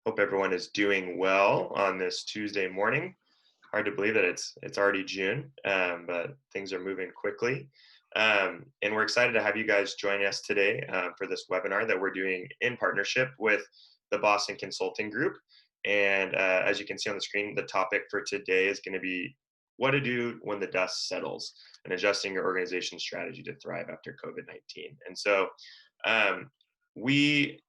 Hope everyone is doing well on this Tuesday morning. Hard to believe that it's already June, but things are moving quickly. And we're excited to have you guys join us today for this webinar that we're doing in partnership with the Boston Consulting Group. And as you can see on the screen, the topic for today is going to be what to do when the dust settles and adjusting your organization's strategy to thrive after COVID-19. And so we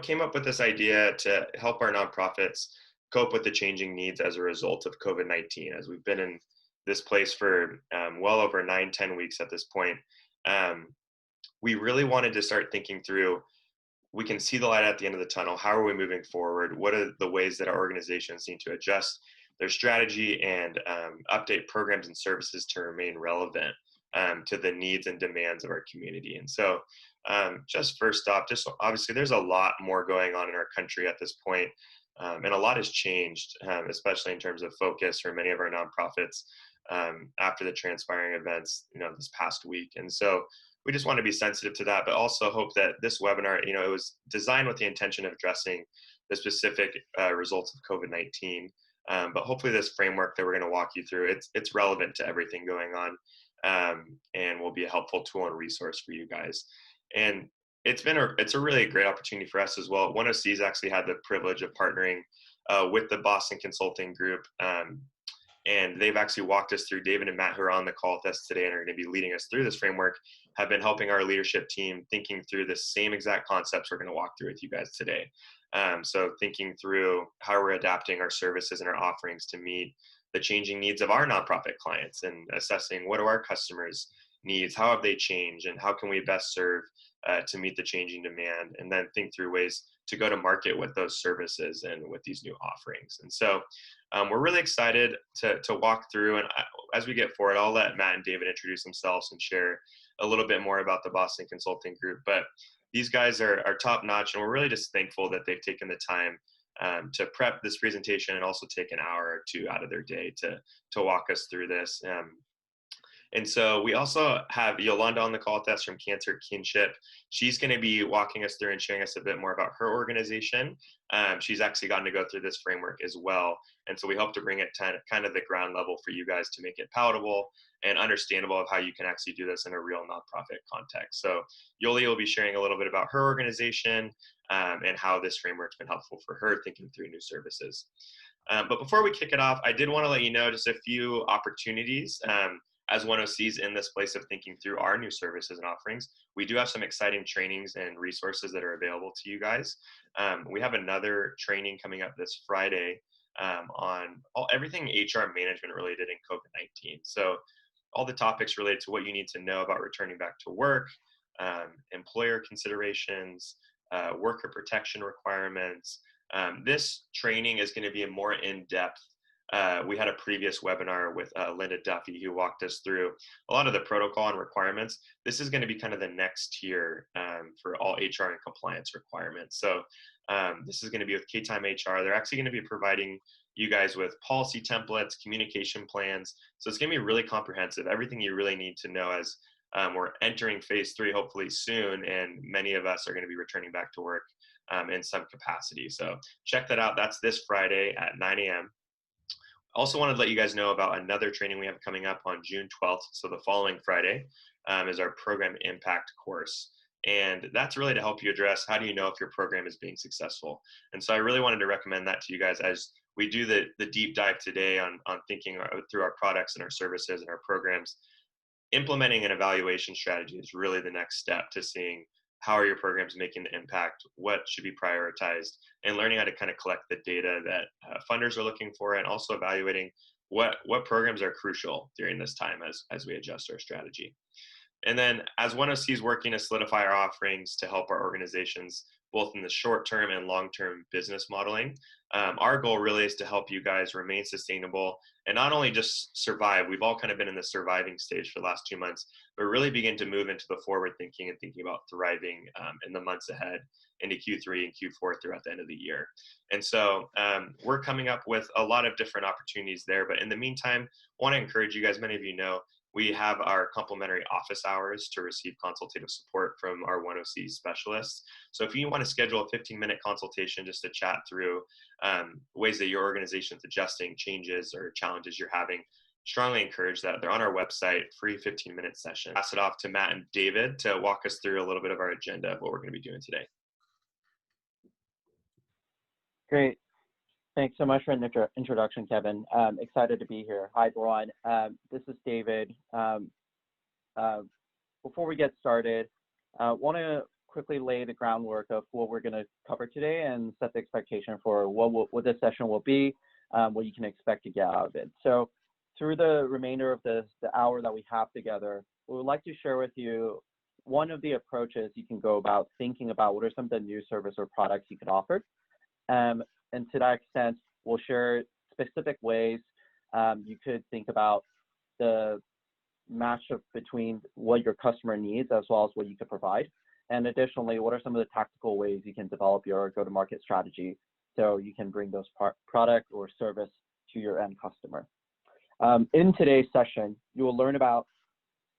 came up with this idea to help our nonprofits cope with the changing needs as a result of COVID-19. As we've been in this place for well over 9-10 weeks at this point, we really wanted to start thinking through, we can see the light at the end of the tunnel. How are we moving forward? What are the ways that our organizations need to adjust their strategy and update programs and services to remain relevant to the needs and demands of our community? And so just first off, just obviously there's a lot more going on in our country at this point, and a lot has changed, especially in terms of focus for many of our nonprofits after the transpiring events, this past week. And so we just want to be sensitive to that, but also hope that this webinar, it was designed with the intention of addressing the specific results of COVID-19. But hopefully this framework that we're going to walk you through, it's relevant to everything going on, and will be a helpful tool and resource for you guys. And it's a really great opportunity for us as well. 1OC's actually had the privilege of partnering with the Boston Consulting Group, and they've actually walked us through. David and Matt, who are on the call with us today and are going to be leading us through this framework, have been helping our leadership team thinking through the same exact concepts we're going to walk through with you guys today. So thinking through how we're adapting our services and our offerings to meet the changing needs of our nonprofit clients, and assessing what are our customers' needs, how have they changed, and how can we best serve to meet the changing demand, and then think through ways to go to market with those services and with these new offerings. And so we're really excited to walk through, and as we get forward, I'll let Matt and David introduce themselves and share a little bit more about the Boston Consulting Group. But these guys are top notch, and we're really just thankful that they've taken the time to prep this presentation and also take an hour or two out of their day to walk us through this. And so we also have Yolanda on the call with us from Cancer Kinship. She's going to be walking us through and sharing us a bit more about her organization. She's actually gotten to go through this framework as well. And so we hope to bring it to kind of the ground level for you guys to make it palatable and understandable of how you can actually do this in a real nonprofit context. So Yoli will be sharing a little bit about her organization and how this framework's been helpful for her thinking through new services. But before we kick it off, I did want to let you know just a few opportunities. As 1OC's in this place of thinking through our new services and offerings, we do have some exciting trainings and resources that are available to you guys. We have another training coming up this Friday on everything HR management related in COVID-19. So all the topics related to what you need to know about returning back to work, employer considerations, worker protection requirements. This training is going to be a more in-depth. We had a previous webinar with Linda Duffy, who walked us through a lot of the protocol and requirements. This is going to be kind of the next tier for all HR and compliance requirements. So this is going to be with K-Time HR. They're actually going to be providing you guys with policy templates, communication plans. So it's going to be really comprehensive, everything you really need to know as we're entering phase 3, hopefully soon, and many of us are going to be returning back to work in some capacity. So check that out. That's this Friday at 9 a.m. Also wanted to let you guys know about another training we have coming up on June 12th. So the following Friday is our program impact course. And that's really to help you address, how do you know if your program is being successful? And so I really wanted to recommend that to you guys as we do the deep dive today on thinking through our products and our services and our programs. Implementing an evaluation strategy is really the next step to seeing how are your programs making the impact, what should be prioritized, and learning how to kind of collect the data that funders are looking for, and also evaluating what programs are crucial during this time as we adjust our strategy. And then as 1OC is working to solidify our offerings to help our organizations, both in the short-term and long-term business modeling, our goal really is to help you guys remain sustainable and not only just survive. We've all kind of been in the surviving stage for the last 2 months, but really begin to move into the forward thinking and thinking about thriving in the months ahead into Q3 and Q4 throughout the end of the year. And so we're coming up with a lot of different opportunities there. But in the meantime, I want to encourage you guys, many of you know, We have our complimentary office hours to receive consultative support from our 1OC specialists. So if you want to schedule a 15-minute consultation just to chat through ways that your organization is adjusting changes or challenges you're having, strongly encourage that. They're on our website, free 15-minute session. Pass it off to Matt and David to walk us through a little bit of our agenda of what we're going to be doing today. Great. Thanks so much for an introduction, Kevin. Excited to be here. Hi, everyone. This is David. Before we get started, I want to quickly lay the groundwork of what we're going to cover today and set the expectation for what this session will be, what you can expect to get out of it. So through the remainder of the hour that we have together, we would like to share with you one of the approaches you can go about thinking about what are some of the new service or products you could offer. And to that extent, we'll share specific ways you could think about the matchup between what your customer needs as well as what you could provide. And additionally, what are some of the tactical ways you can develop your go-to-market strategy so you can bring those product or service to your end customer. In today's session, you will learn about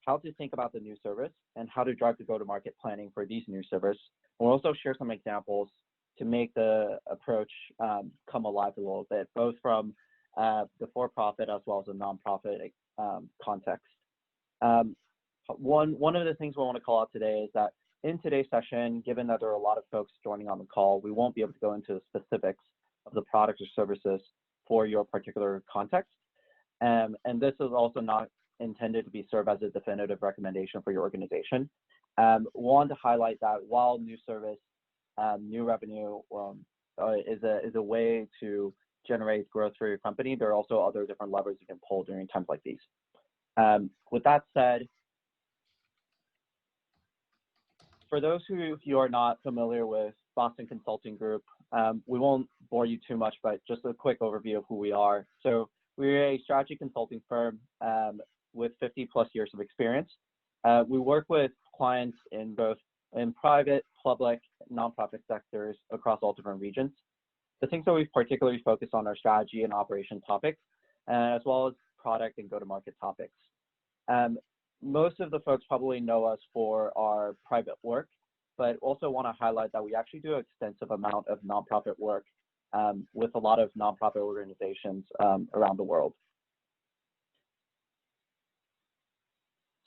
how to think about the new service and how to drive the go-to-market planning for these new service. We'll also share some examples to make the approach come alive a little bit, both from the for-profit as well as the nonprofit context. One of the things we want to call out today is that in today's session, given that there are a lot of folks joining on the call, we won't be able to go into the specifics of the products or services for your particular context. And this is also not intended to be served as a definitive recommendation for your organization. Want to highlight that while new service, new revenue is a way to generate growth for your company, there are also other different levers you can pull during times like these. With that said, for those who you are not familiar with Boston Consulting Group, we won't bore you too much, but just a quick overview of who we are. So we're a strategy consulting firm with 50+ years of experience. We work with clients in both private, public, nonprofit sectors across all different regions. The things that we've particularly focused on are strategy and operation topics, as well as product and go-to-market topics. Most of the folks probably know us for our private work, but also want to highlight that we actually do an extensive amount of nonprofit work with a lot of nonprofit organizations around the world.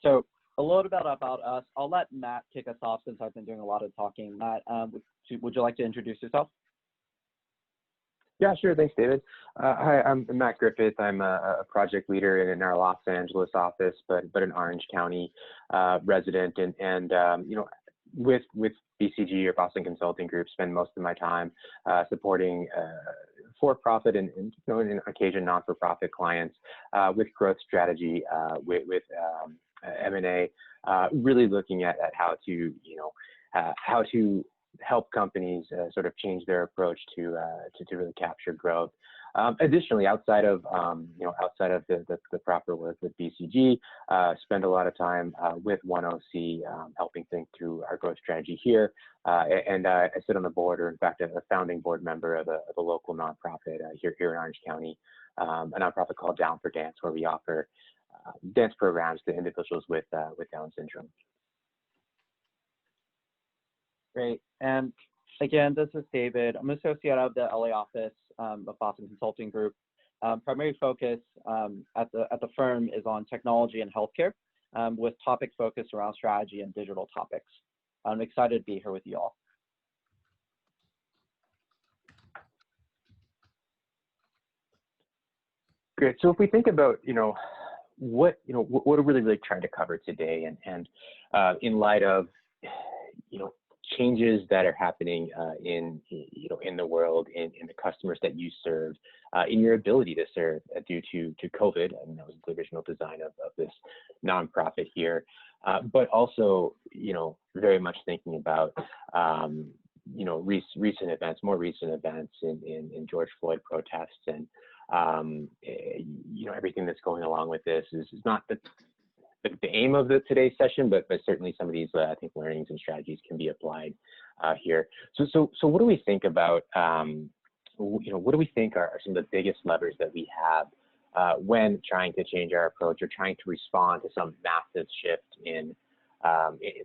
So a little bit about us. I'll let Matt kick us off since I've been doing a lot of talking. Matt, would you like to introduce yourself? Yeah, sure. Thanks, David. Hi, I'm Matt Griffith. I'm a project leader in our Los Angeles office, but an Orange County resident, and you know, with BCG or Boston Consulting Group, spend most of my time supporting for-profit and you know, on occasion non-for-profit clients with growth strategy, with M&A, really looking at how to how to help companies sort of change their approach to really capture growth. Additionally, outside of the proper work with BCG, spend a lot of time with 1OC, helping think through our growth strategy here. And I sit on the board, or in fact, a founding board member of the local nonprofit here in Orange County, a nonprofit called Down for Dance, where we offer dance programs to individuals with Down syndrome. Great. And again, this is David. I'm associate of the LA office of Boston Consulting Group. Primary focus at the firm is on technology and healthcare, with topics focused around strategy and digital topics. I'm excited to be here with you all. Great. So if we think about what we're really trying to cover today, and in light of changes that are happening in the world, in the customers that you serve, in your ability to serve due to COVID, and that was the original design of this nonprofit here, but also very much thinking about more recent events in George Floyd protests, and everything that's going along with this is not the aim of today's session, but certainly some of these I think learnings and strategies can be applied here. So what do we think about what do we think are some of the biggest levers that we have when trying to change our approach or trying to respond to some massive shift in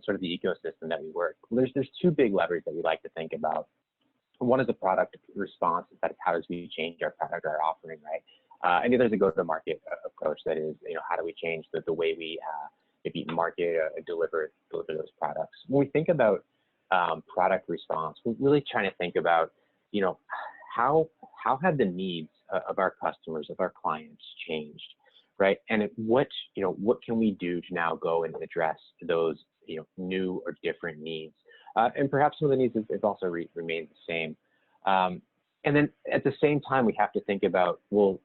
sort of the ecosystem that we work. There's two big levers that we like to think about. One is the product response, that is how does we change our product or our offering, right? And the other is a go-to-market approach, that is, how do we change the way we maybe market, deliver those products. When we think about product response, we're really trying to think about, how have the needs of our customers, of our clients changed, right? And what can we do to now go and address those, new or different needs? And perhaps some of the needs have also remained the same. And then at the same time, we have to think about, well,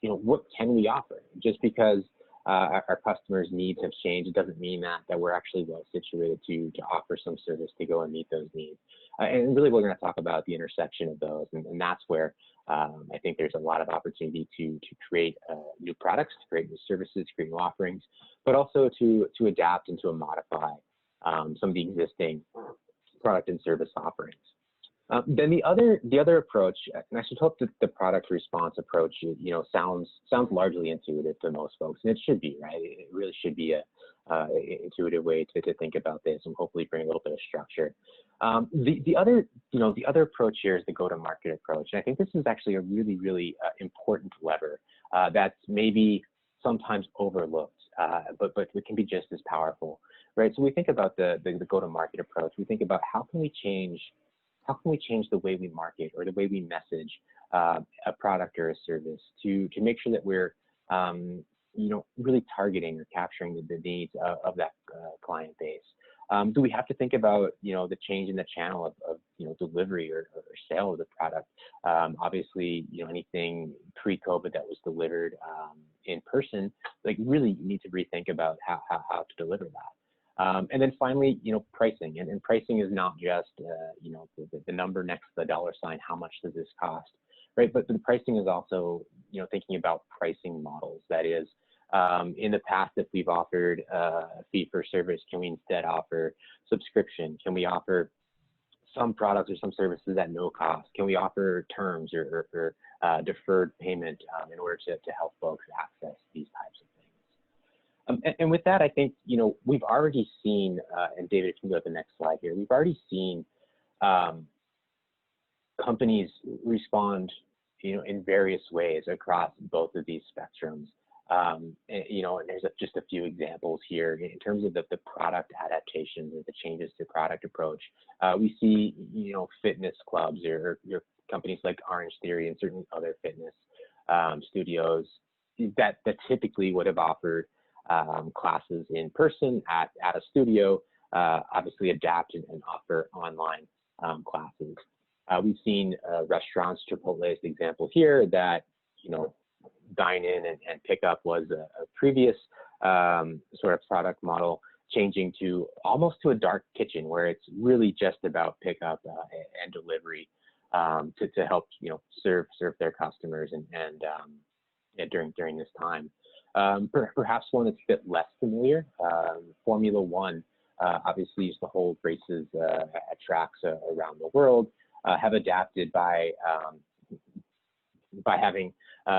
what can we offer? Just because our customers' needs have changed, it doesn't mean that we're actually well situated to offer some service to go and meet those needs. And really, we're going to talk about the intersection of those, and that's where I think there's a lot of opportunity to create new products, to create new services, create new offerings, but also to adapt and to modify some of the existing product and service offerings. Then the other approach, and I should hope that the product response approach, sounds largely intuitive to most folks, and it should be, right? It really should be a intuitive way to think about this, and hopefully bring a little bit of structure. The other approach here is the go-to-market approach, and I think this is actually a really, really important lever that's maybe sometimes overlooked, but it can be just as powerful, right? So we think about the go-to-market approach. We think about how can we change the way we market or the way we message a product or a service to make sure that we're really targeting or capturing the needs of that client base. Do we have to think about the change in the channel of delivery or sale of the product? Obviously, anything pre-COVID that was delivered in person, like really you need to rethink about how to deliver that. And then finally, pricing, and pricing is not just the number next to the dollar sign. How much does this cost, right? But the pricing is also thinking about pricing models. That is, in the past, if we've offered a fee for service, can we instead offer subscription? Can we offer some products or some services at no cost? Can we offer terms or deferred payment in order to help folks access these types of things? And with that, I think, we've already seen, and David, if you can go to the next slide here, we've already seen companies respond, in various ways across both of these spectrums. And there's just a few examples here in terms of the product adaptations or the changes to product approach. We see, fitness clubs or companies like Orange Theory and certain other fitness studios that typically would have offered classes in person at a studio, obviously adapt and offer online classes. We've seen restaurants, Chipotle is the example here, that dine in and pick up was a previous sort of product model, changing to almost to a dark kitchen where it's really just about pickup and delivery to help serve their customers and during this time. Perhaps one that's a bit less familiar, Formula One, obviously used to hold races at tracks around the world, have adapted by having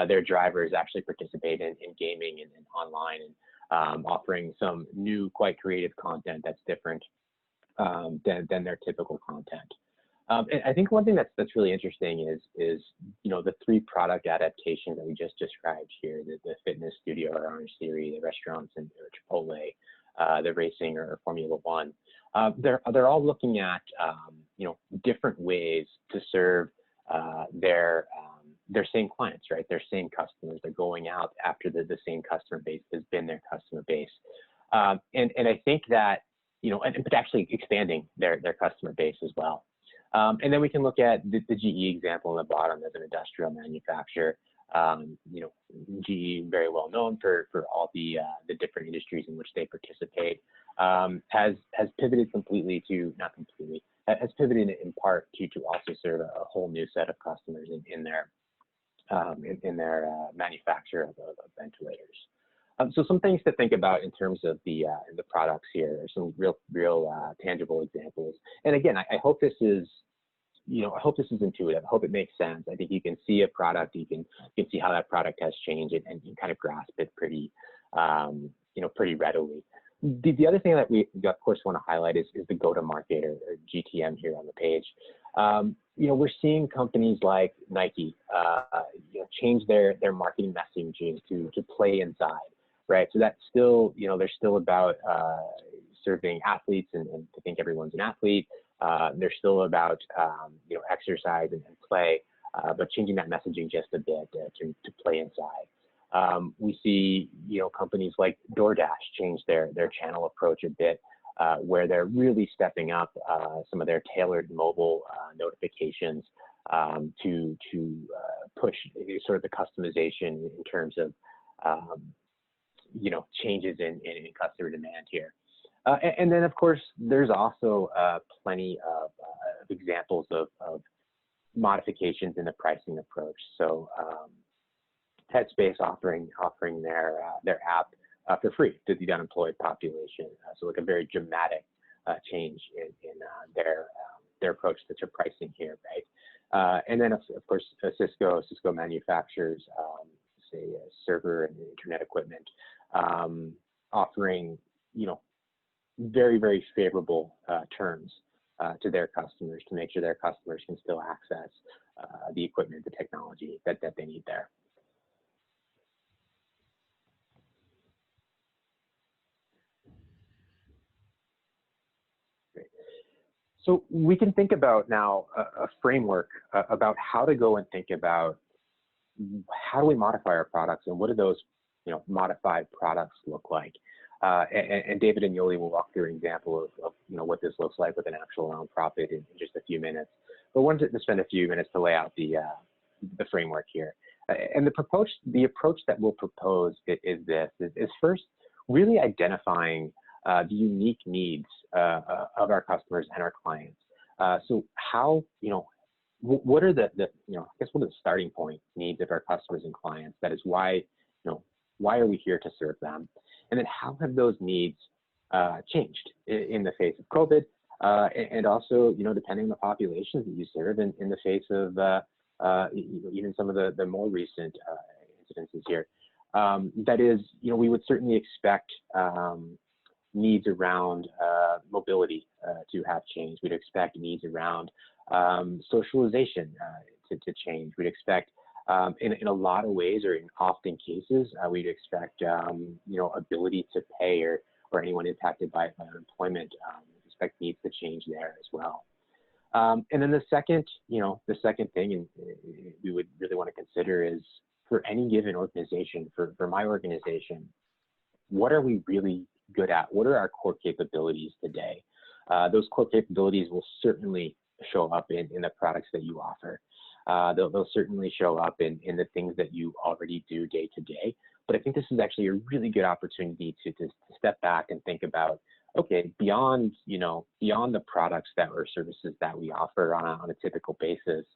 their drivers actually participate in gaming and online, and offering some new, quite creative content that's different than their typical content. And I think one thing that's really interesting is the three product adaptations that we just described here: the fitness studio or Orange Theory, the restaurants and Chipotle, the racing or Formula One. They're all looking at different ways to serve their same clients, right? Their same customers. They're going out after the same customer base has been their customer base, and I think that but actually expanding their customer base as well. And then we can look at the GE example on the bottom as an industrial manufacturer. GE, very well known for all the different industries in which they participate, has pivoted completely to, not completely, has pivoted in part to also serve a whole new set of customers in their manufacture of ventilators. So some things to think about in terms of the products here. There's some real tangible examples. And again, I hope this is I hope this is intuitive. I hope it makes sense. I think you can see a product, you can see how that product has changed, and you kind of grasp it pretty, pretty readily. The other thing that we of course want to highlight is the go-to-market or GTM here on the page. We're seeing companies like Nike, change their marketing messaging to play inside, right? So that's still, they're still about serving athletes and to think everyone's an athlete. They're still about, exercise and play, but changing that messaging just a bit to play inside. We see, companies like DoorDash change their channel approach a bit, where they're really stepping up some of their tailored mobile notifications to push sort of the customization in terms of, changes in customer demand here. And then, of course, there's also plenty of examples of modifications in the pricing approach. So Headspace offering their app for free to the unemployed population. So like a very dramatic change in their approach to pricing here, right? And then of course Cisco manufactures say server and internet equipment, offering very, very favorable terms to their customers to make sure their customers can still access the equipment, the technology that they need there. So we can think about now a framework about how to go and think about how do we modify our products and what do those modified products look like. And David and Yoli will walk through an example of what this looks like with an actual nonprofit in just a few minutes. But I wanted to spend a few minutes to lay out the framework here. And the approach that we'll propose is first really identifying the unique needs of our customers and our clients. So how, what are the starting point needs of our customers and clients? That is why are we here to serve them? And then how have those needs changed in the face of COVID? And also, depending on the populations that you serve in the face of even some of the more recent incidences here. That is, we would certainly expect needs around mobility to have changed. We'd expect needs around socialization to change. We'd expect in a lot of ways, or in often cases, we'd expect ability to pay or anyone impacted by unemployment, expect needs to change there as well. And then the second thing, and we would really want to consider is for any given organization, for my organization, what are we really good at? What are our core capabilities today? Those core capabilities will certainly show up in the products that you offer. They'll certainly show up in the things that you already do day to day. But I think this is actually a really good opportunity to step back and think about, okay, beyond the products or services that we offer on a typical basis,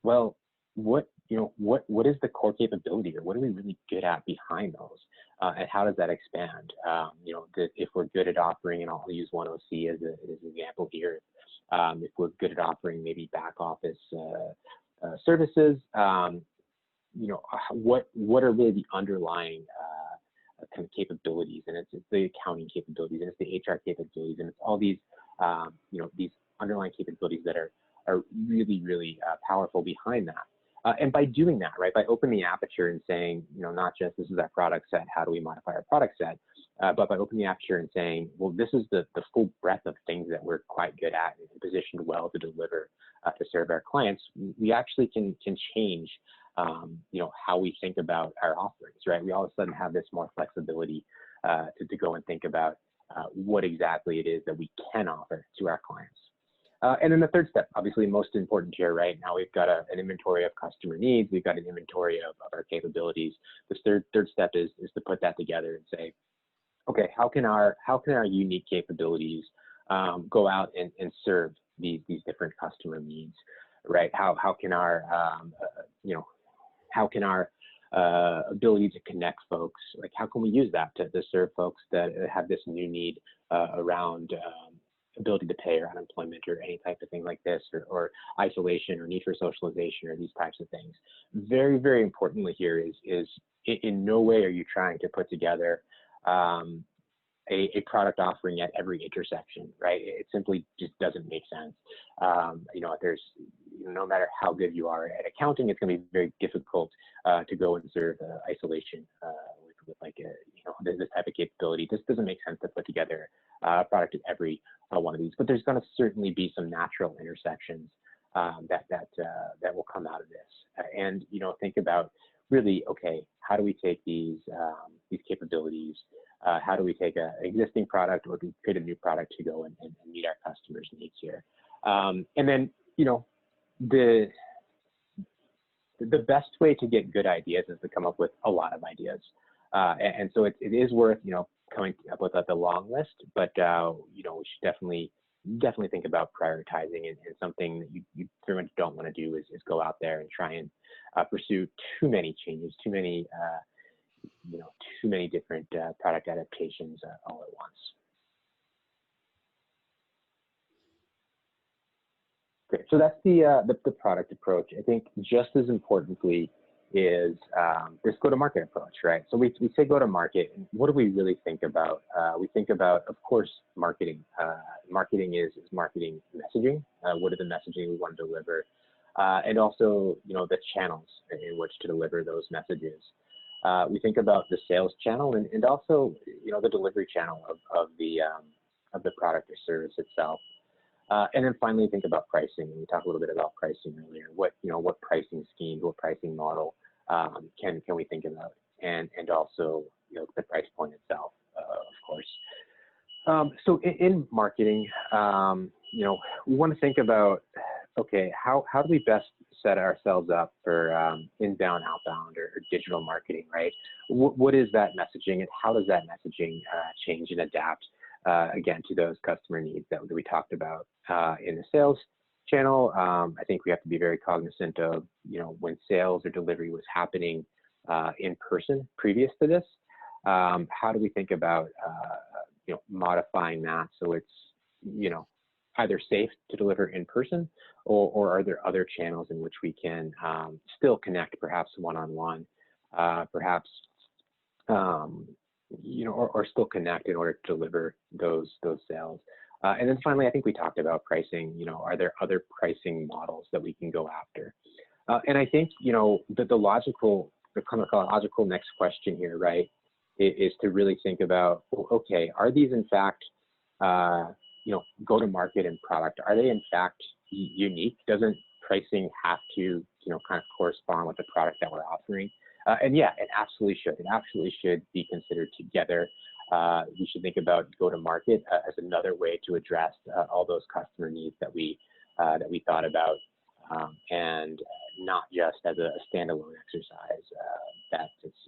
well, what is the core capability, or what are we really good at behind those, and how does that expand? If we're good at offering, and I'll use ONEOC as an example here, if we're good at offering maybe back office services, what are really the underlying kind of capabilities? And it's the accounting capabilities, and it's the HR capabilities, and it's all these these underlying capabilities that are really, really powerful behind that. And by doing that, right, by opening the aperture and saying, not just this is our product set, how do we modify our product set, but by opening the aperture and saying, well, this is the full breadth of things that we're quite good at and positioned well to deliver to serve our clients, we actually can change, how we think about our offerings, right? We all of a sudden have this more flexibility to go and think about what exactly it is that we can offer to our clients. And then the third step, obviously most important here, right? Now we've got an inventory of customer needs, we've got an inventory of our capabilities. This third step is to put that together and say, okay, how can our unique capabilities go out and serve these different customer needs, right? How can our ability to connect folks, like how can we use that to serve folks that have this new need around ability to pay or unemployment or any type of thing like this, or isolation or need for socialization or these types of things. Very, very importantly here is in no way are you trying to put together a product offering at every intersection, right? It simply just doesn't make sense. There's, no matter how good you are at accounting, it's going to be very difficult to go and serve isolation with like this type of capability. This doesn't make sense to put together a product at every one of these, but there's going to certainly be some natural intersections that will come out of this. And think about really, okay, how do we take these capabilities? How do we take an existing product, or do we create a new product to go and meet our customers' needs here? And then, the best way to get good ideas is to come up with a lot of ideas. And so it is worth, coming up with the long list, but, we should definitely think about prioritizing, and something that you pretty much don't want to do is go out there and try and pursue too many changes, too many different product adaptations all at once. Okay, so that's the product approach. I think just as importantly is this go-to-market approach, right? So we say go-to-market, and what do we really think about? We think about, of course, marketing. Marketing is marketing messaging. What are the messaging we want to deliver? And also, the channels in which to deliver those messages. We think about the sales channel, and also, the delivery channel of the product or service itself. And then finally, think about pricing. We talked a little bit about pricing earlier. What pricing schemes, what pricing model can we think about, and also the price point itself, of course. So in marketing, we want to think about, okay, how do we best set ourselves up for inbound, outbound, or digital marketing, right? What is that messaging, and how does that messaging change and adapt, again, to those customer needs that we talked about in the sales channel? I think we have to be very cognizant of, when sales or delivery was happening in person previous to this, how do we think about, modifying that so it's, either safe to deliver in person, or are there other channels in which we can still connect, perhaps one-on-one, perhaps, or still connect in order to deliver those sales. And then finally, I think we talked about pricing. Are there other pricing models that we can go after? And I think, the logical next question here, right, is to really think about, okay, are these in fact, go-to-market and product, are they in fact unique? Doesn't pricing have to, kind of correspond with the product that we're offering? And yeah, it absolutely should. It absolutely should be considered together. We should think about go-to-market as another way to address all those customer needs that we thought about, and not just as a standalone exercise that it's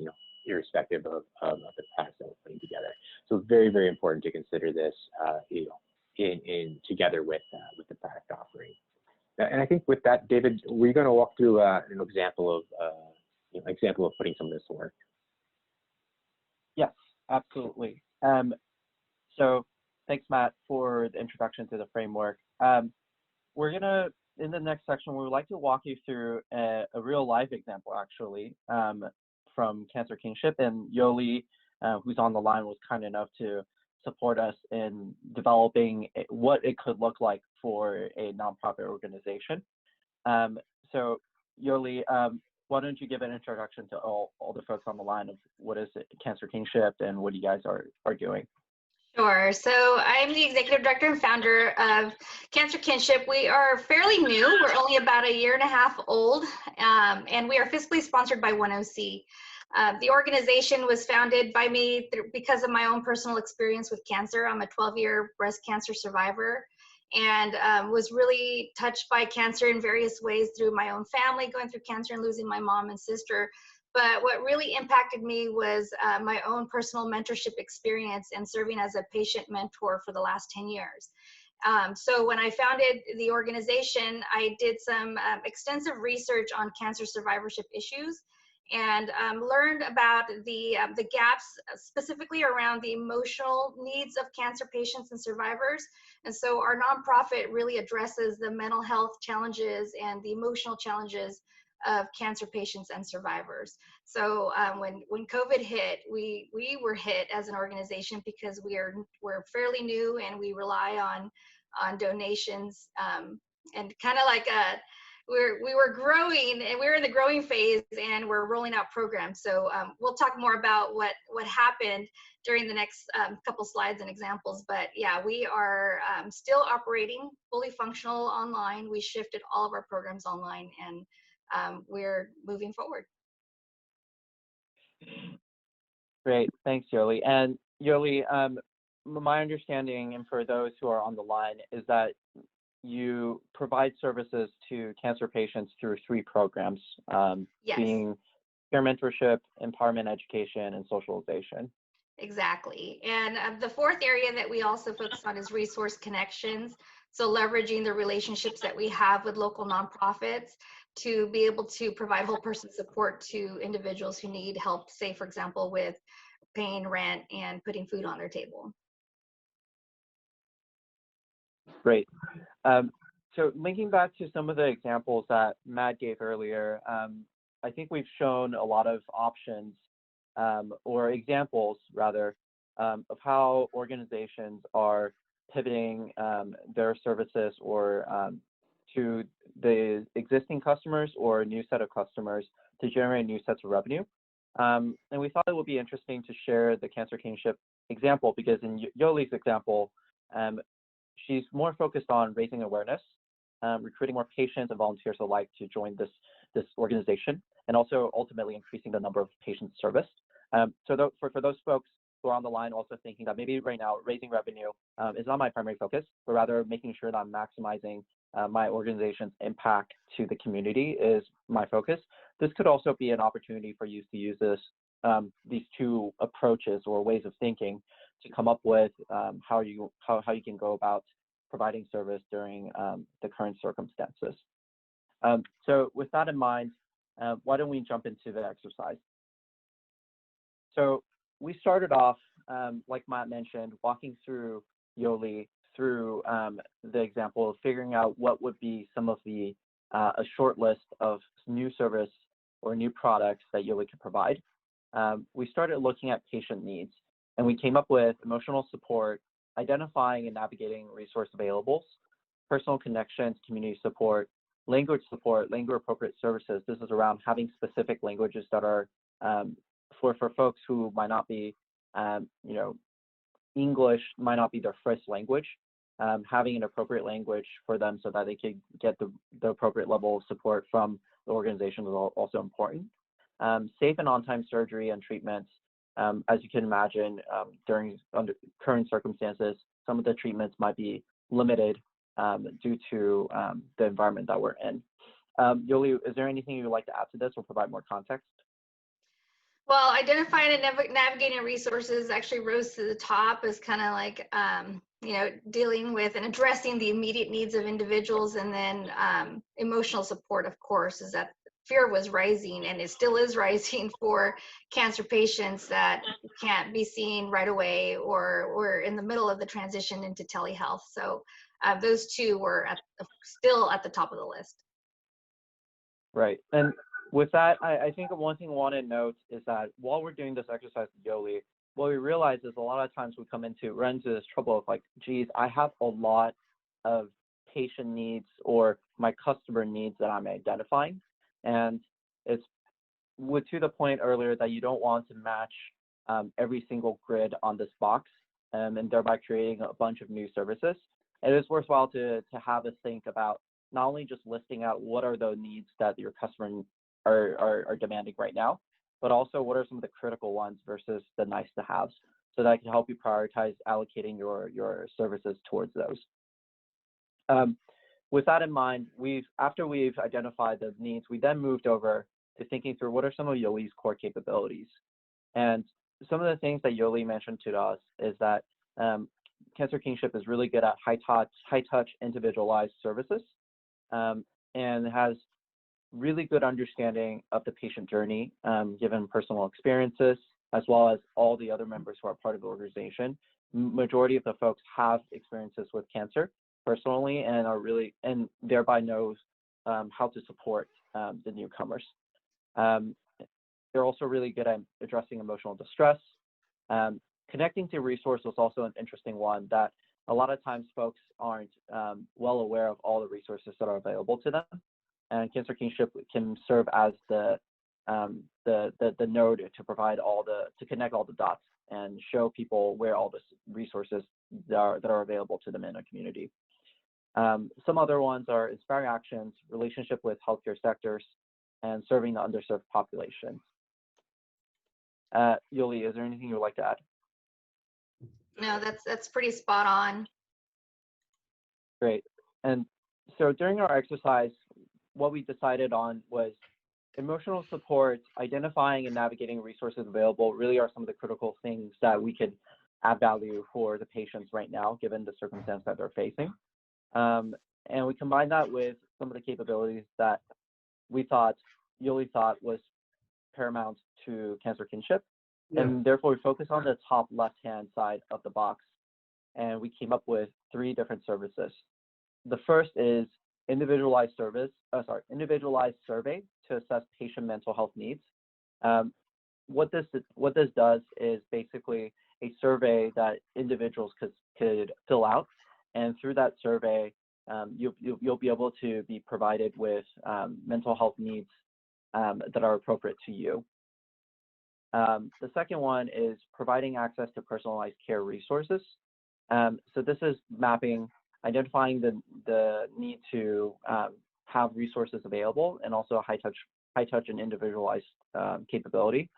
irrespective of the products that we're putting together. So very, very important to consider this in together with the product offering. And I think with that, David, we're going to walk through an example of putting some of this to work. Yes, absolutely. So thanks, Matt, for the introduction to the framework. We're gonna, in the next section, we would like to walk you through a real life example, actually, from Cancer Kinship. And Yoli, who's on the line, was kind enough to support us in developing what it could look like for a nonprofit organization. So Yoli, why don't you give an introduction to all the folks on the line of what is Cancer Kinship and what you guys are doing? Sure. So I'm the executive director and founder of Cancer Kinship. We are fairly new. We're only about a year and a half old, and we are fiscally sponsored by 1OC. The organization was founded by me because of my own personal experience with cancer. I'm a 12-year breast cancer survivor, and was really touched by cancer in various ways through my own family, going through cancer and losing my mom and sister. But what really impacted me was my own personal mentorship experience and serving as a patient mentor for the last 10 years. So when I founded the organization, I did some extensive research on cancer survivorship issues. and learned about the gaps specifically around the emotional needs of cancer patients and survivors. And so our nonprofit really addresses the mental health challenges and the emotional challenges of cancer patients and survivors. So when COVID hit, we were hit as an organization because we're fairly new and we rely on donations, and kind of like we were growing, and we were in the growing phase, and we're rolling out programs. So we'll talk more about what happened during the next couple slides and examples. But yeah, we are still operating fully functional online. We shifted all of our programs online, and we're moving forward. Great, thanks, Yoli. And Yoli, my understanding, and for those who are on the line, is that you provide services to cancer patients through 3 programs, Yes. being peer mentorship, empowerment education, and socialization. Exactly. And the 4th area that we also focus on is resource connections. So leveraging the relationships that we have with local nonprofits to be able to provide whole person support to individuals who need help, say, for example, with paying rent and putting food on their table. Great. So linking back to some of the examples that Matt gave earlier, I think we've shown a lot of options, or examples rather, of how organizations are pivoting their services or to the existing customers or a new set of customers to generate new sets of revenue. And we thought it would be interesting to share the Cancer Kinship example, because in Yoli's example, she's more focused on raising awareness, recruiting more patients and volunteers alike to join this organization, and also ultimately increasing the number of patients serviced. So for those folks who are on the line also thinking that maybe right now raising revenue is not my primary focus, but rather making sure that I'm maximizing my organization's impact to the community is my focus, this could also be an opportunity for you to use these 2 approaches or ways of thinking to come up with how you can go about providing service during the current circumstances. So with that in mind, why don't we jump into the exercise? So we started off, like Matt mentioned, walking through Yoli through the example of figuring out what would be some of the a short list of new service or new products that Yoli could provide. We started looking at patient needs, and we came up with emotional support, identifying and navigating resource availables, personal connections, community support, language appropriate services. This is around having specific languages that are for folks who might not be, English might not be their first language. Having an appropriate language for them so that they can get the appropriate level of support from the organization is also important. Safe and on-time surgery and treatments. As you can imagine, under current circumstances, some of the treatments might be limited due to the environment that we're in. Yoli, is there anything you'd like to add to this or provide more context? Well, identifying and navigating resources actually rose to the top as kind of like, dealing with and addressing the immediate needs of individuals, and then emotional support, of course, is that fear was rising, and it still is rising for cancer patients that can't be seen right away or in the middle of the transition into telehealth. So those 2 were still at the top of the list. Right. And with that, I think one thing I want to note is that while we're doing this exercise with Yoli, what we realize is a lot of times we run into this trouble of like, geez, I have a lot of patient needs or my customer needs that I'm identifying. And it's to the point earlier that you don't want to match every single grid on this box and thereby creating a bunch of new services. It is worthwhile to have us think about not only just listing out what are the needs that your customer are demanding right now, but also what are some of the critical ones versus the nice to haves, so that I can help you prioritize allocating your services towards those. With that in mind, after we've identified the needs, we then moved over to thinking through what are some of Yoli's core capabilities. And some of the things that Yoli mentioned to us is that Cancer Kinship is really good at high touch, individualized services, and has really good understanding of the patient journey, given personal experiences, as well as all the other members who are part of the organization. Majority of the folks have experiences with cancer personally and are really, and thereby knows how to support the newcomers. They're also really good at addressing emotional distress. Connecting to resource was also an interesting one that a lot of times folks aren't well aware of all the resources that are available to them. And Cancer Kinship can serve as the node to provide to connect all the dots and show people where all the resources that are available to them in a community. Some other ones are inspiring actions, relationship with healthcare sectors, and serving the underserved population. Yoli, is there anything you'd like to add? No, that's pretty spot on. Great. And so during our exercise, what we decided on was emotional support, identifying and navigating resources available really are some of the critical things that we could add value for the patients right now, given the circumstance that they're facing. And we combined that with some of the capabilities that Yoli thought was paramount to Cancer Kinship. Yeah. And therefore, we focus on the top left-hand side of the box, and we came up with 3 different services. The first is individualized survey to assess patient mental health needs. What this does is basically a survey that individuals could fill out, and through that survey, you'll be able to be provided with mental health needs that are appropriate to you. The second one is providing access to personalized care resources. So this is identifying the need to have resources available, and also a high touch and individualized capability.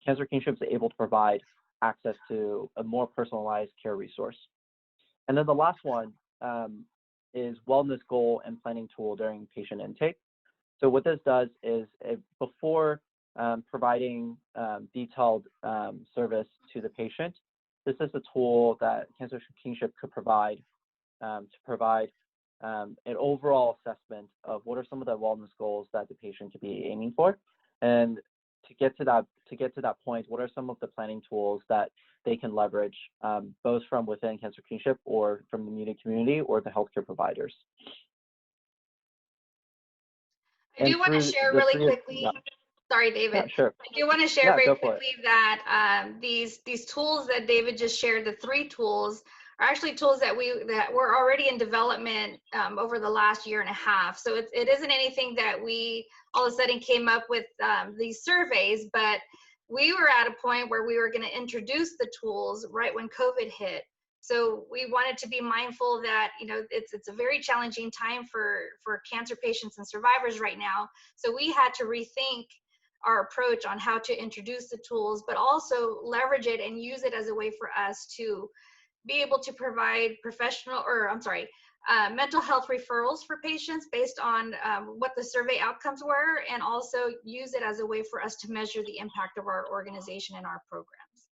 Cancer Kinship is able to provide access to a more personalized care resource. And then the last one is wellness goal and planning tool during patient intake. So what this does is before providing detailed service to the patient, this is a tool that Cancer Kinship could provide to provide an overall assessment of what are some of the wellness goals that the patient could be aiming for, and to get to that point, what are some of the planning tools that they can leverage, both from within Cancer Kinship or from the community or the healthcare providers. I do want to share really quickly. Yeah. Sorry, David. Yeah, sure. I do want to share very quickly that these tools that David just shared, the 3 tools, are actually tools that were already in development over the last year and a half. So it isn't anything that we all of a sudden came up with these surveys, but we were at a point where we were going to introduce the tools right when COVID hit. So we wanted to be mindful that, you know, it's a very challenging time for cancer patients and survivors right now. So we had to rethink our approach on how to introduce the tools, but also leverage it and use it as a way for us to be able to provide mental health referrals for patients based on what the survey outcomes were, and also use it as a way for us to measure the impact of our organization and our programs.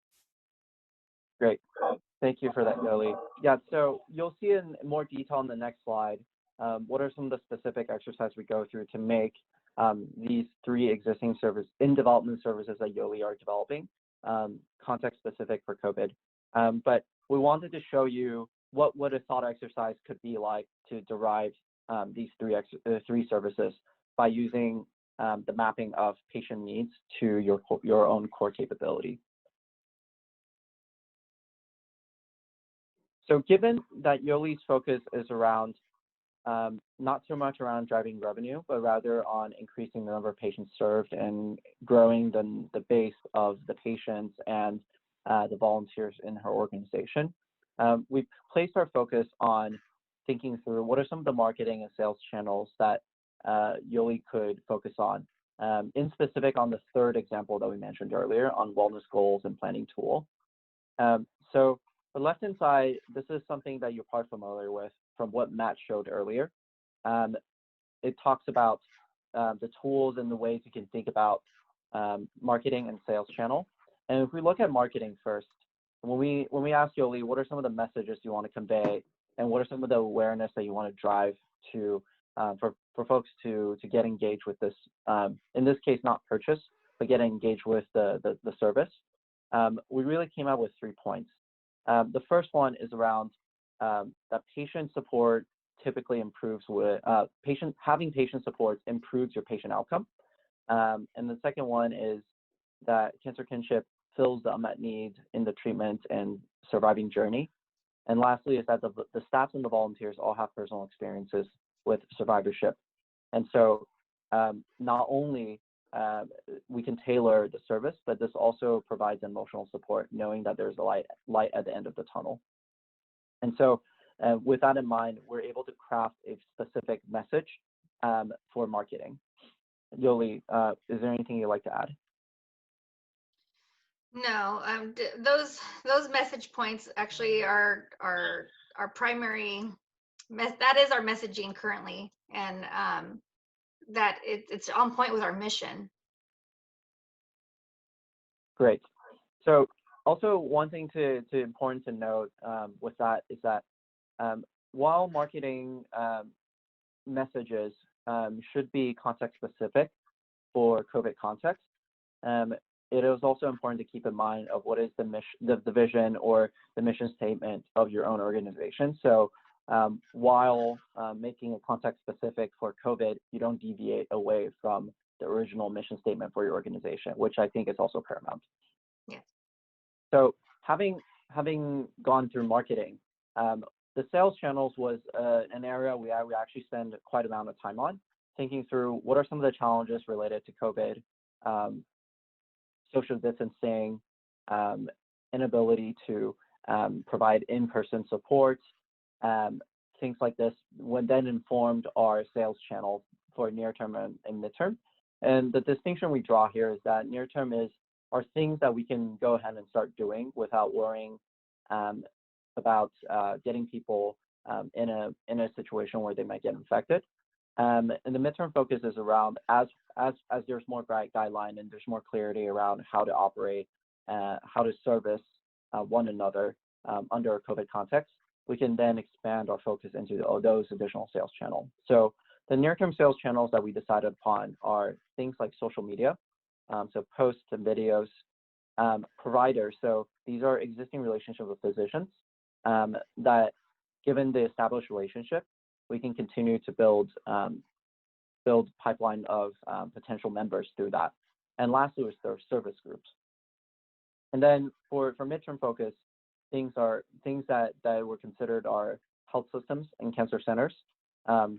Great. Thank you for that, Yoli. Yeah, so you'll see in more detail in the next slide what are some of the specific exercises we go through to make these 3 existing in development services that Yoli are developing, context specific for COVID. But we wanted to show you what a thought exercise could be like to derive these 3 services by using the mapping of patient needs to your own core capability. So given that Yoli's focus is around not so much around driving revenue, but rather on increasing the number of patients served and growing the base of the patients and the volunteers in her organization, we've placed our focus on thinking through what are some of the marketing and sales channels that Yoli could focus on, in specific on the 3rd example that we mentioned earlier on wellness goals and planning tool. So the left-hand side, this is something that you're probably familiar with from what Matt showed earlier. It talks about the tools and the ways you can think about marketing and sales channel. And if we look at marketing first, when we ask Yoli, what are some of the messages you want to convey, and what are some of the awareness that you want to drive to for folks to get engaged with this. In this case, not purchase, but get engaged with the service. We really came out with 3 points. The first one is around that patient support typically improves with having patient support improves your patient outcome. And the second one is that Cancer Kinship fills the unmet needs in the treatment and surviving journey. And lastly is that the staff and the volunteers all have personal experiences with survivorship. And so not only we can tailor the service, but this also provides emotional support, knowing that there's a light at the end of the tunnel. And so with that in mind, we're able to craft a specific message for marketing. Yoli, is there anything you'd like to add? No, those message points actually are our primary. That is our messaging currently, and that it's on point with our mission. Great. So also one thing to important to note with that is that while marketing messages should be context specific for COVID context, it is also important to keep in mind of what is the mission, the vision or the mission statement of your own organization. So while making it context specific for COVID, you don't deviate away from the original mission statement for your organization, which I think is also paramount. Yes. So having gone through marketing, the sales channels was an area we actually spend quite an amount of time on, thinking through what are some of the challenges related to COVID, social distancing, inability to provide in-person support, things like this, when then informed our sales channels for near-term and mid-term. And the distinction we draw here is that near-term are things that we can go ahead and start doing without worrying about getting people in a situation where they might get infected. And the midterm focus is around as there's more guideline and there's more clarity around how to operate, how to service one another under a COVID context, we can then expand our focus into those additional sales channels. So the near-term sales channels that we decided upon are things like social media, so posts and videos, providers. So these are existing relationships with physicians that, given the established relationship, we can continue to build pipeline of potential members through that. And lastly, is their service groups. And then for midterm focus, things that were considered are health systems and cancer centers,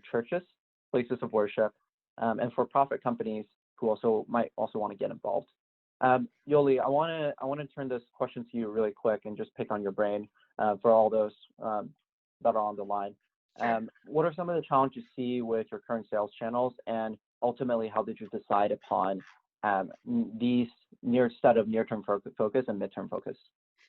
churches, places of worship, and for-profit companies who might also want to get involved. Yoli, I want to turn this question to you really quick and just pick on your brain for all those that are on the line. What are some of the challenges you see with your current sales channels, and ultimately, how did you decide upon these set of near-term focus and midterm focus?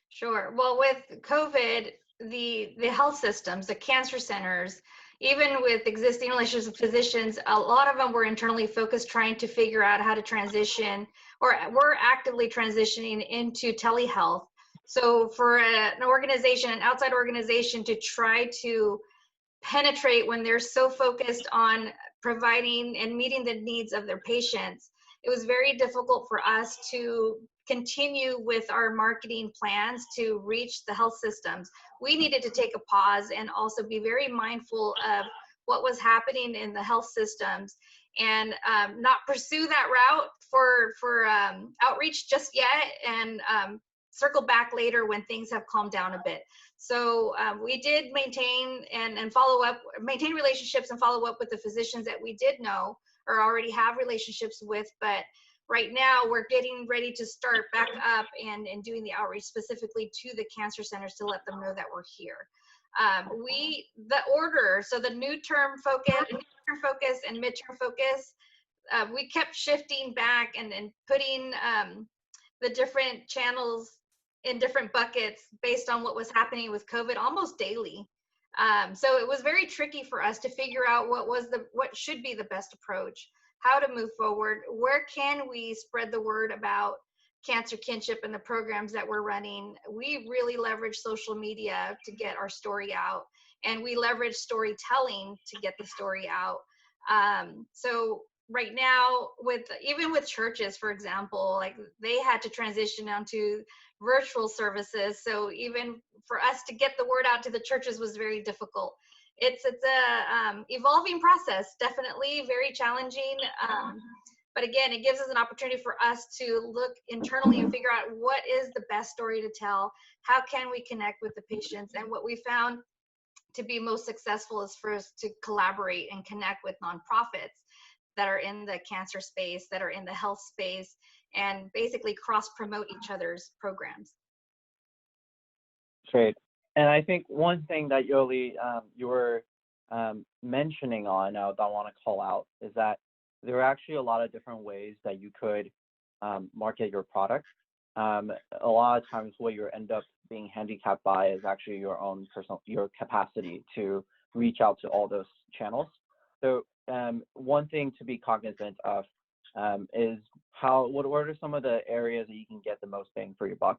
Sure. Well, with COVID, the health systems, the cancer centers, even with existing relationships with physicians, a lot of them were internally focused, trying to figure out how to transition, or we're actively transitioning into telehealth. So for an organization, an outside organization, to try to penetrate when they're so focused on providing and meeting the needs of their patients, it was very difficult for us to continue with our marketing plans to reach the health systems. We needed to take a pause and also be very mindful of what was happening in the health systems, and not pursue that route for outreach just yet, and circle back later when things have calmed down a bit. So we did maintain and follow up, maintain relationships and follow up with the physicians that we did know or already have relationships with. But right now we're getting ready to start back up and doing the outreach specifically to the cancer centers to let them know that we're here. The order, so the near-term focus and midterm focus, we kept shifting back and putting the different channels in different buckets based on what was happening with COVID almost daily. So it was very tricky for us to figure out what should be the best approach, how to move forward, where can we spread the word about Cancer Kinship and the programs that we're running. We really leverage social media to get our story out, and we leverage storytelling to get the story out. So right now, even with churches, for example, like they had to transition onto virtual services. So even for us to get the word out to the churches was very difficult. It's a evolving process, definitely very challenging. But again, it gives us an opportunity for us to look internally and figure out what is the best story to tell. How can we connect with the patients? And what we found to be most successful is for us to collaborate and connect with nonprofits that are in the cancer space, that are in the health space, and basically cross promote each other's programs. Great. And I think one thing that Yoli, you were mentioning on that I want to call out is that there are actually a lot of different ways that you could market your product. A lot of times what you end up being handicapped by is actually your own your capacity to reach out to all those channels. So one thing to be cognizant of is what are some of the areas that you can get the most bang for your buck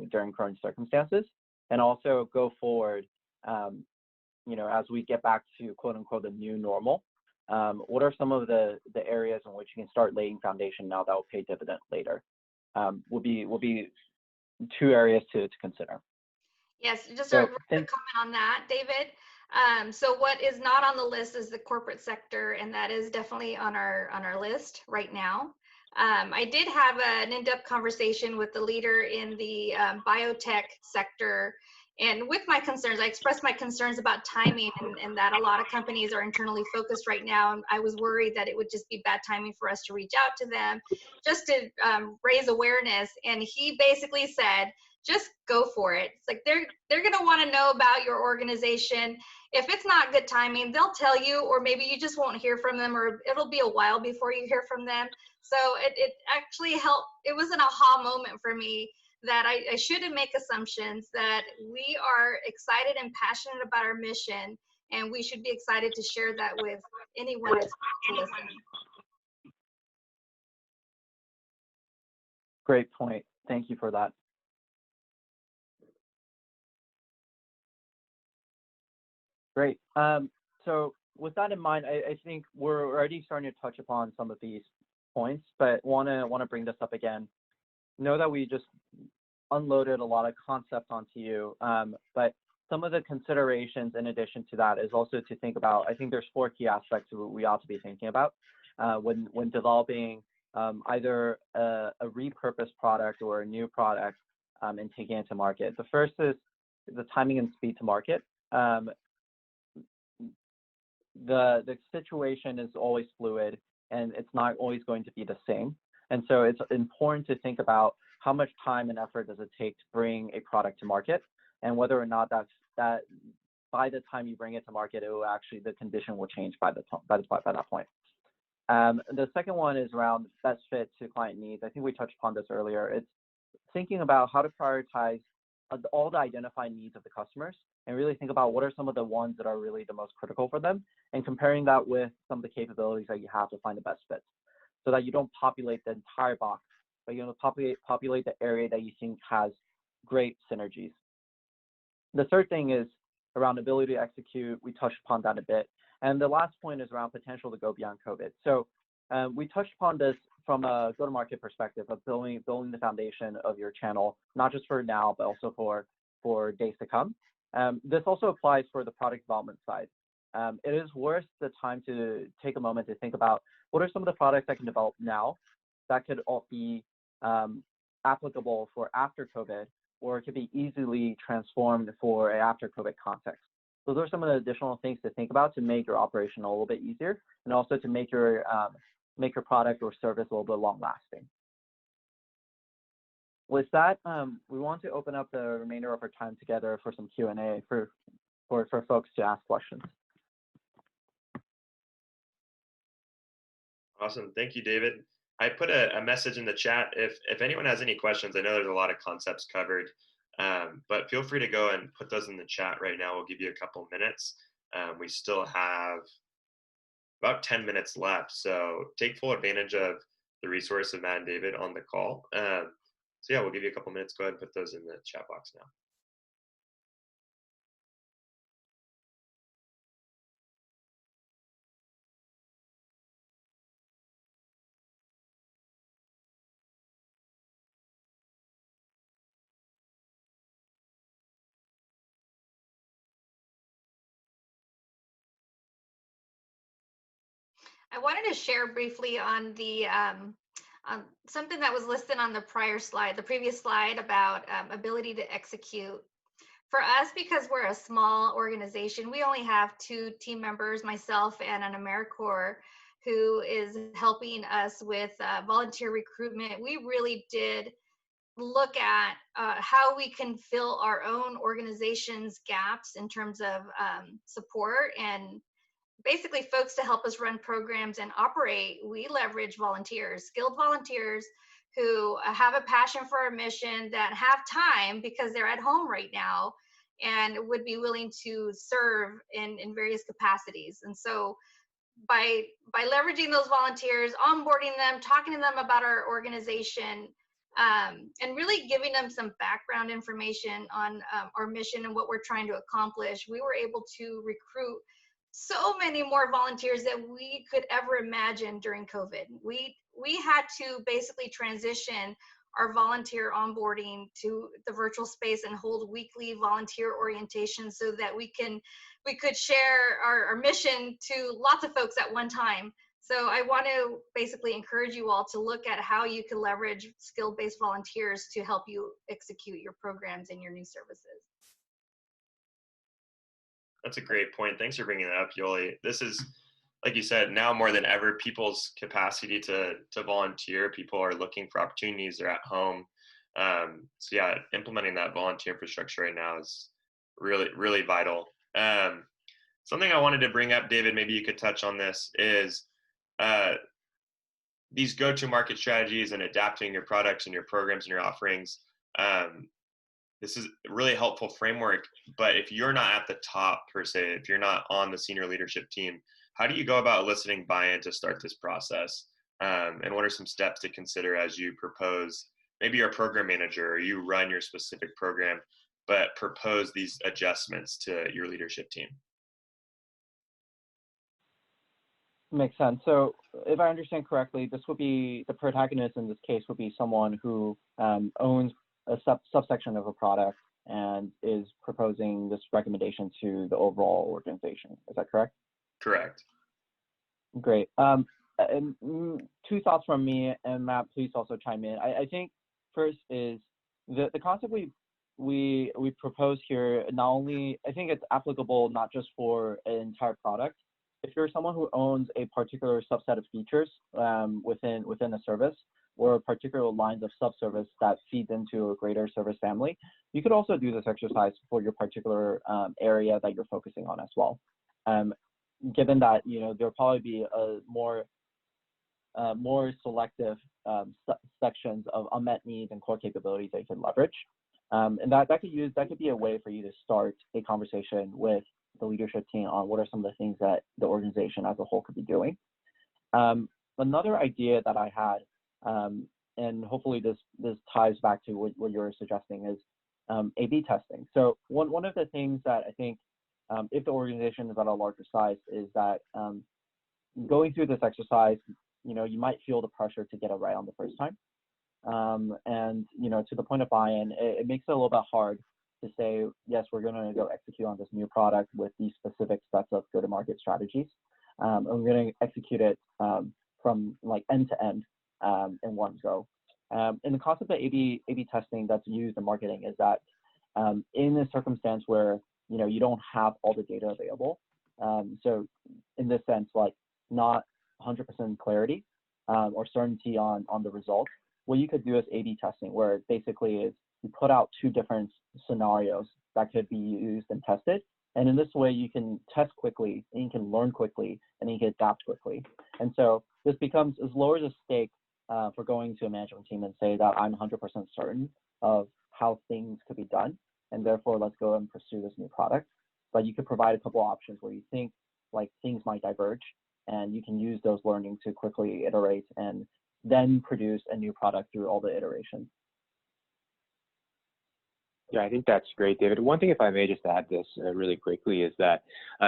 during current circumstances, and also go forward, as we get back to quote unquote the new normal. What are some of the areas in which you can start laying foundation now that will pay dividend later? Will be two areas to consider. Yes, just a quick comment on that, David. So what is not on the list is the corporate sector, and that is definitely on our list right now. I did have an in-depth conversation with the leader in the biotech sector, and with my concerns, I expressed my concerns about timing and that a lot of companies are internally focused right now. And I was worried that it would just be bad timing for us to reach out to them just to raise awareness. And he basically said, just go for it. It's like they're going to want to know about your organization. If it's not good timing, they'll tell you, or maybe you just won't hear from them, or it'll be a while before you hear from them. So it actually helped. It was an aha moment for me that I shouldn't make assumptions, that we are excited and passionate about our mission, and we should be excited to share that with anyone that's to listen. Great point. Thank you for that. Great. So with that in mind, I think we're already starting to touch upon some of these points, but want to bring this up again. Know that we just unloaded a lot of concepts onto you, but some of the considerations in addition to that is also to think about. I think there's 4 key aspects we ought to be thinking about when developing either a repurposed product or a new product and taking it to market. The first is the timing and speed to market. The situation is always fluid, and it's not always going to be the same. And so it's important to think about how much time and effort does it take to bring a product to market, and whether or not that by the time you bring it to market, it will actually, the condition will change by that point. The second one is around best fit to client needs. I think we touched upon this earlier. It's thinking about how to prioritize all the identified needs of the customers and really think about what are some of the ones that are really the most critical for them, and comparing that with some of the capabilities that you have to find the best fits, so that you don't populate the entire box, but you populate the area that you think has great synergies. The third thing is around ability to execute. We touched upon that a bit. And the last point is around potential to go beyond COVID. So we touched upon this from a go-to-market perspective of building the foundation of your channel, not just for now, but also for days to come. This also applies for the product development side. It is worth the time to take a moment to think about what are some of the products I can develop now that could all be applicable for after COVID, or it could be easily transformed for an after COVID context. So those are some of the additional things to think about to make your operation a little bit easier, and also to make your product or service a little bit long lasting. With that, we want to open up the remainder of our time together for some Q&A for folks to ask questions. Awesome. Thank you, David. I put a message in the chat. If anyone has any questions, I know there's a lot of concepts covered, but feel free to go and put those in the chat right now. We'll give you a couple minutes. We still have about 10 minutes left, so take full advantage of the resource of Matt and David on the call. So yeah, we'll give you a couple minutes. Go ahead and put those in the chat box now. I wanted to share briefly on the something that was listed on the previous slide about ability to execute. For us, because we're a small organization, we only have 2 team members, myself and an AmeriCorps, who is helping us with volunteer recruitment. We really did look at how we can fill our own organization's gaps in terms of support and basically folks to help us run programs and operate. We leverage volunteers, skilled volunteers who have a passion for our mission, that have time because they're at home right now and would be willing to serve in various capacities. And so by leveraging those volunteers, onboarding them, talking to them about our organization, and really giving them some background information on our mission and what we're trying to accomplish, we were able to recruit so many more volunteers that we could ever imagine during COVID. We had to basically transition our volunteer onboarding to the virtual space and hold weekly volunteer orientation so that we could share our mission to lots of folks at one time. So I want to basically encourage you all to look at how you can leverage skill-based volunteers to help you execute your programs and your new services. That's a great point. Thanks for bringing that up, Yoli. This is, like you said, now more than ever, people's capacity to volunteer. People are looking for opportunities. They're at home. So yeah, implementing that volunteer infrastructure right now is really, really vital. Something I wanted to bring up, David, maybe you could touch on this, is these go-to-market strategies and adapting your products and your programs and your offerings. This is a really helpful framework, but if you're not at the top per se, if you're not on the senior leadership team, how do you go about eliciting buy-in to start this process? And what are some steps to consider as you propose, maybe you're a program manager or you run your specific program, but propose these adjustments to your leadership team? Makes sense. So if I understand correctly, this would be, the protagonist in this case would be someone who owns a subsection of a product and is proposing this recommendation to the overall organization. Is that correct? Correct. Great. And 2 thoughts from me, and Matt, please also chime in. I think first is the concept we propose here, not only, I think it's applicable not just for an entire product. If you're someone who owns a particular subset of features within a service, or particular lines of subservice that feeds into a greater service family, you could also do this exercise for your particular area that you're focusing on as well. Given that, you know, there'll probably be a more selective sections of unmet needs and core capabilities that you can leverage. And that could be a way for you to start a conversation with the leadership team on what are some of the things that the organization as a whole could be doing. Another idea that I had, and hopefully this ties back to what you're suggesting, is A/B testing. So one of the things that I think, if the organization is at a larger size, is that going through this exercise, you know, you might feel the pressure to get it right on the first time. And, you know, to the point of buy-in, it makes it a little bit hard to say, yes, we're going to go execute on this new product with these specific sets of go-to-market strategies. And we're going to execute it from like end to end in one go. And the concept of A/B testing that's used in marketing is that in a circumstance where, you know, you don't have all the data available, so in this sense, like not 100% clarity or certainty on the result, what you could do is A/B testing, where it basically is you put out 2 different scenarios that could be used and tested. And in this way, you can test quickly, and you can learn quickly, and you can adapt quickly. And so this becomes, as lowers a stake for going to a management team and say that I'm 100% certain of how things could be done, and therefore let's go and pursue this new product. But you could provide a couple options where you think like things might diverge, and you can use those learnings to quickly iterate and then produce a new product through all the iterations. Yeah, I think that's great, David. One thing, if I may just add this really quickly, is that,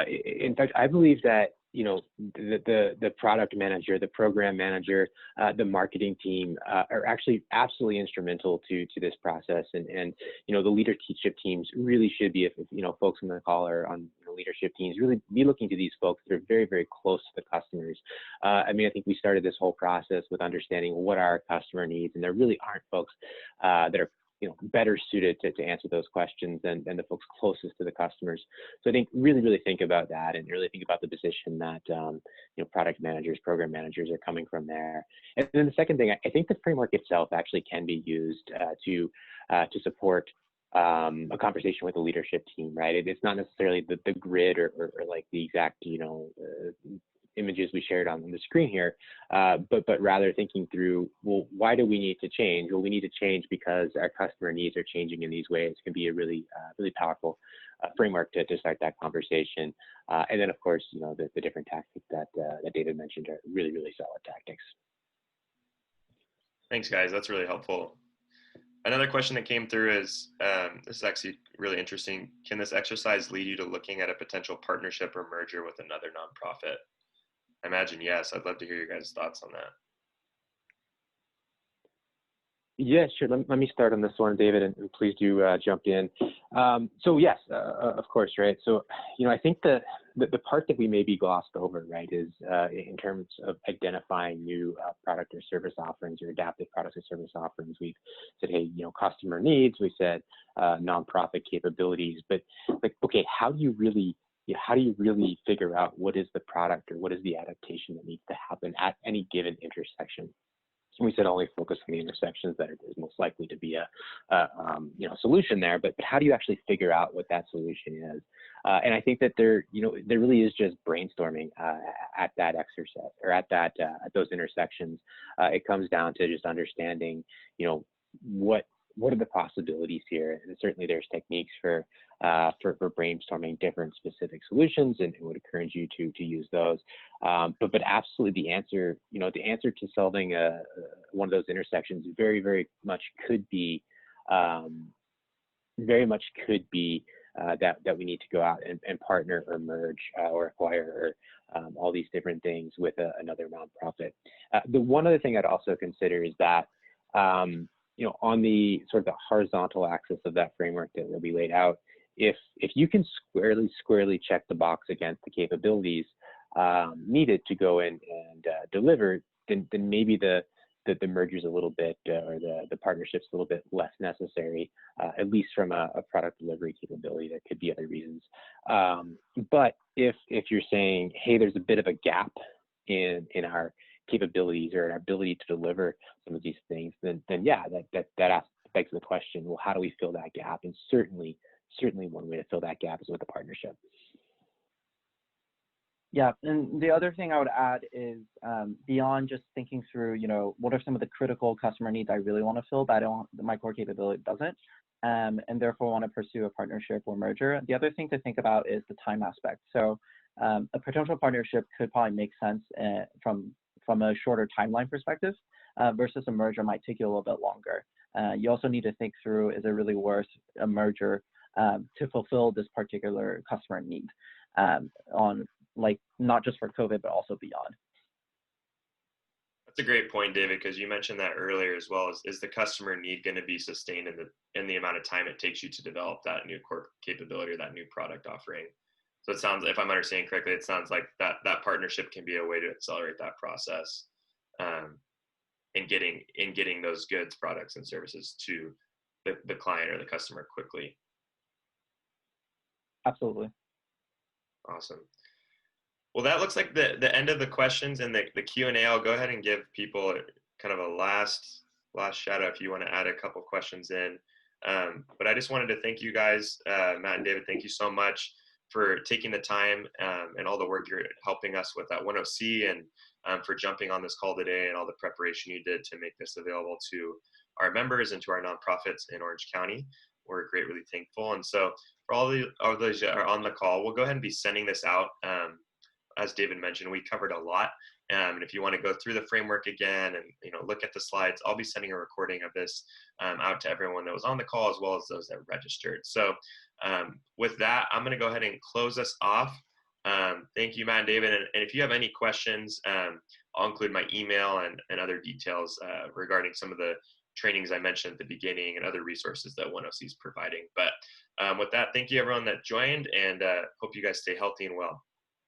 in fact, I believe that, you know, the product manager, the program manager, the marketing team are actually absolutely instrumental to this process. And you know, the leadership teams really should be, if you know, folks on the call are on leadership teams, really be looking to these folks that are very, very close to the customers. I mean, I think we started this whole process with understanding what our customer needs, and there really aren't folks that are better suited to answer those questions than the folks closest to the customers. So I think really think about that, and really think about the position that product managers, program managers are coming from there. And then the second thing, I think the framework itself actually can be used to support a conversation with the leadership team, right? It's not necessarily the grid or like the exact images we shared on the screen here, but rather thinking through, well, why do we need to change? Well, we need to change because our customer needs are changing in these ways. It can be a really powerful framework to start that conversation. And then, of course, the different tactics that David mentioned are really solid tactics. Thanks, guys. That's really helpful. Another question that came through is, this is actually really interesting. Can this exercise lead you to looking at a potential partnership or merger with another nonprofit? I imagine yes. I'd love to hear your guys' thoughts on that. Yeah, sure. Let me start on this one, David, and please do jump in. So yes, of course, right? So, I think the part that we maybe glossed over, right, is in terms of identifying new product or service offerings or adaptive products or service offerings. We've said, hey, customer needs. We said nonprofit capabilities. But like, okay, how do you really figure out what is the product or what is the adaptation that needs to happen at any given intersection? We said only focus on the intersections that is most likely to be a solution there, but how do you actually figure out what that solution is? And I think that there really is just brainstorming at that exercise or at those intersections. It comes down to just understanding, what are the possibilities here? And certainly there's techniques for brainstorming different specific solutions, and would encourage you to use those. But absolutely the answer to solving one of those intersections very much could be that we need to go out and partner or merge or acquire all these different things with another nonprofit. The one other thing I'd also consider is that on the sort of the horizontal axis of that framework that we laid out, if you can squarely check the box against the capabilities needed to go in and deliver, then maybe the merger's a little bit or the partnership's a little bit less necessary, at least from a product delivery capability. There could be other reasons. But if you're saying, hey, there's a bit of a gap in our capabilities or our ability to deliver some of these things, then yeah, that begs the question, well, how do we fill that gap? And certainly one way to fill that gap is with a partnership. Yeah, and the other thing I would add is beyond just thinking through, what are some of the critical customer needs I really want to fill that my core capability doesn't, and therefore want to pursue a partnership or merger. The other thing to think about is the time aspect. So a potential partnership could probably make sense from a shorter timeline perspective, versus a merger might take you a little bit longer. You also need to think through, is it really worth a merger to fulfill this particular customer need on not just for COVID, but also beyond. That's a great point, David, because you mentioned that earlier as well. Is the customer need going to be sustained in the amount of time it takes you to develop that new core capability or that new product offering? So it sounds, if I'm understanding correctly, it sounds like that partnership can be a way to accelerate that process in getting those goods, products, and services to the client or the customer quickly. Absolutely. Awesome. Well, that looks like the end of the questions and the Q&A. I'll go ahead and give people kind of a last shout out if you want to add a couple questions in. But I just wanted to thank you guys, Matt and David. Thank you so much for taking the time and all the work you're helping us with at 10C, and for jumping on this call today and all the preparation you did to make this available to our members and to our nonprofits in Orange County. We're greatly thankful. And so for all those that are on the call, we'll go ahead and be sending this out. As David mentioned, we covered a lot. And if you want to go through the framework again and look at the slides, I'll be sending a recording of this out to everyone that was on the call, as well as those that registered. So with that, I'm going to go ahead and close us off. Thank you, Matt and David. And if you have any questions, I'll include my email and other details regarding some of the trainings I mentioned at the beginning and other resources that 1OC is providing. But with that, thank you everyone that joined, and hope you guys stay healthy and well.